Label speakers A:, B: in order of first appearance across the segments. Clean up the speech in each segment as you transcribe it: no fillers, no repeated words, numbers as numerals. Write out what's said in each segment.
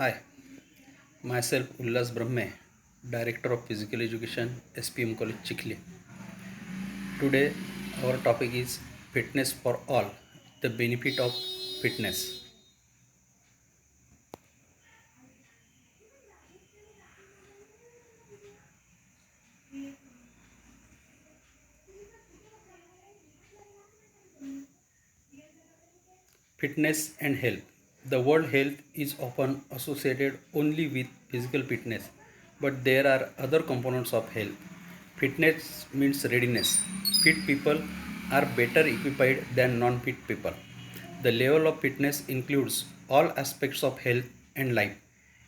A: Hi, myself Ullas Brahme, Director of Physical Education, SPM College Chikhli. Today, our topic is fitness for all, the benefit of fitness. Fitness and health. The word health is often associated only with physical fitness, but there are other components of health. Fitness means readiness. Fit people are better equipped than non fit people. The level of fitness includes all aspects of health and life.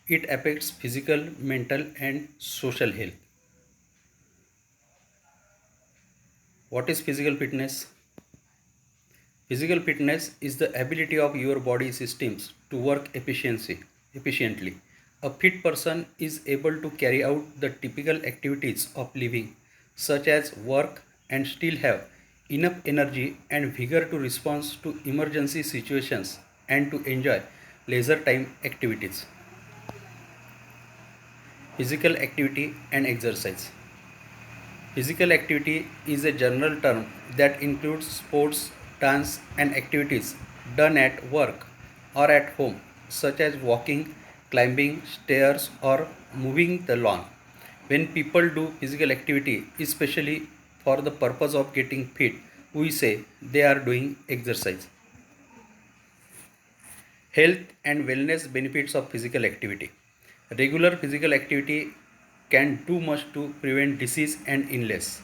A: It affects physical, mental, and social health. What is physical fitness? Physical fitness is the ability of your body systems to work efficiently. A fit person is able to carry out the typical activities of living, such as work, and still have enough energy and vigor to respond to emergency situations and to enjoy leisure time activities. Physical activity and exercise. Physical activity is a general term that includes sports, dance, and activities done at work or at home, such as walking, climbing stairs, or moving the lawn. When people do physical activity, especially for the purpose of getting fit, we say they are doing exercise. Health and wellness benefits of physical activity. Regular physical activity can do much to prevent disease and illness.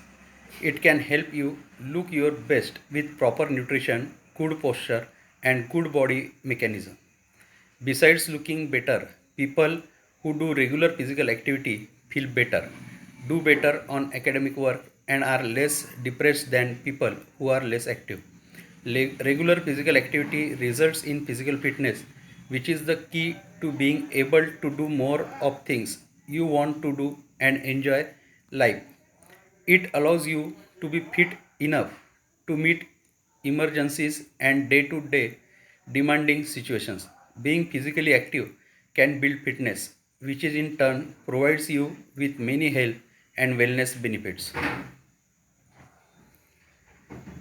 A: It can help you look your best with proper nutrition, good posture, and good body mechanism. Besides looking better, people who do regular physical activity feel better, do better on academic work, and are less depressed than people who are less active. Regular physical activity results in physical fitness, which is the key to being able to do more of things you want to do and enjoy life. It allows you to be fit enough to meet emergencies and day to day demanding situations. Being physically active can build fitness, which is in turn provides you with many health and wellness benefits.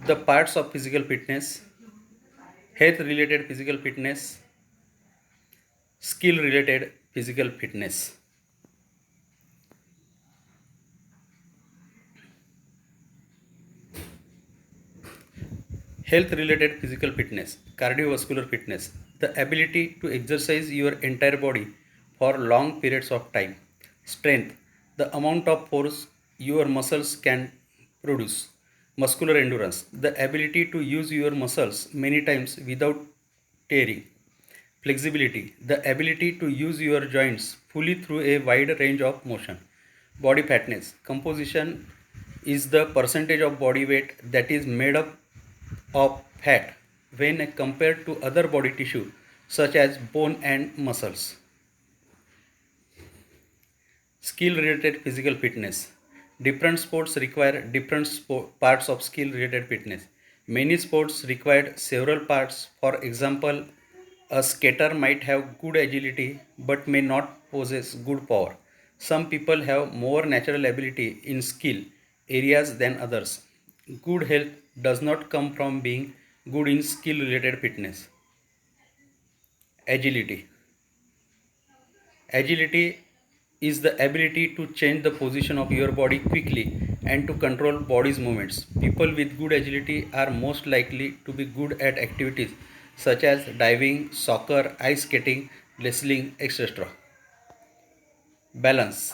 A: The parts of physical fitness: health related physical fitness, skill related physical fitness. Health related physical fitness, cardiovascular fitness, the ability to exercise your entire body for long periods of time. Strength, the amount of force your muscles can produce. Muscular endurance, the ability to use your muscles many times without tearing. Flexibility, the ability to use your joints fully through a wide range of motion. Body fatness, composition is the percentage of body weight that is made up of fat when compared to other body tissue such as bone and muscles. Skill related physical fitness. Different sports require different parts of skill related fitness. Many sports require several parts. For example, a skater might have good agility but may not possess good power. Some people have more natural ability in skill areas than others. Good health does not come from being good in skill related fitness. Agility. Agility is the ability to change the position of your body quickly and to control body's movements. People with good agility are most likely to be good at activities such as diving, soccer, ice skating, wrestling, etc. Balance.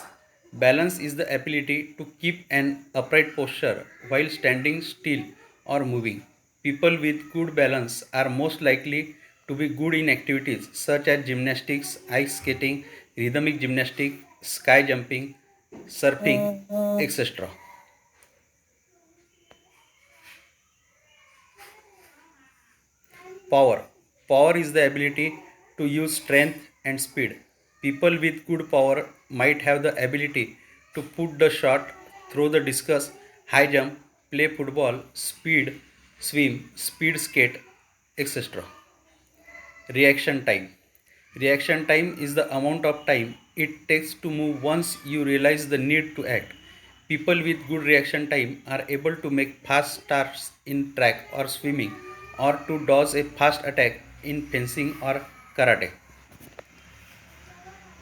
A: Balance is the ability to keep an upright posture while standing still or moving. People with good balance are most likely to be good in activities such as gymnastics, ice skating, rhythmic gymnastics, sky jumping, surfing, etc. Power. Power is the ability to use strength and speed. People with good power might have the ability to put the shot, throw the discus, high jump, play football, speed, swim, speed skate, etc. Reaction time. Reaction time is the amount of time it takes to move once you realize the need to act. People with good reaction time are able to make fast starts in track or swimming or to dodge a fast attack in fencing or karate.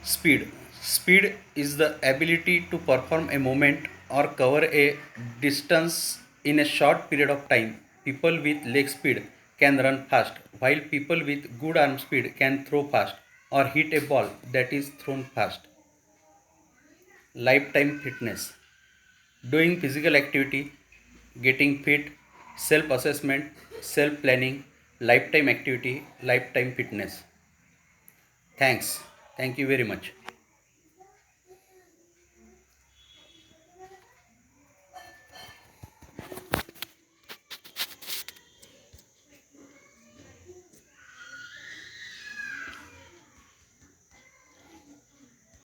A: Speed. Speed is the ability to perform a movement or cover a distance in a short period of time. People with leg speed can run fast, while people with good arm speed can throw fast or hit a ball that is thrown fast. Lifetime fitness. Doing physical activity, getting fit, self assessment, self planning, lifetime activity, lifetime fitness. Thanks. Thank you very much.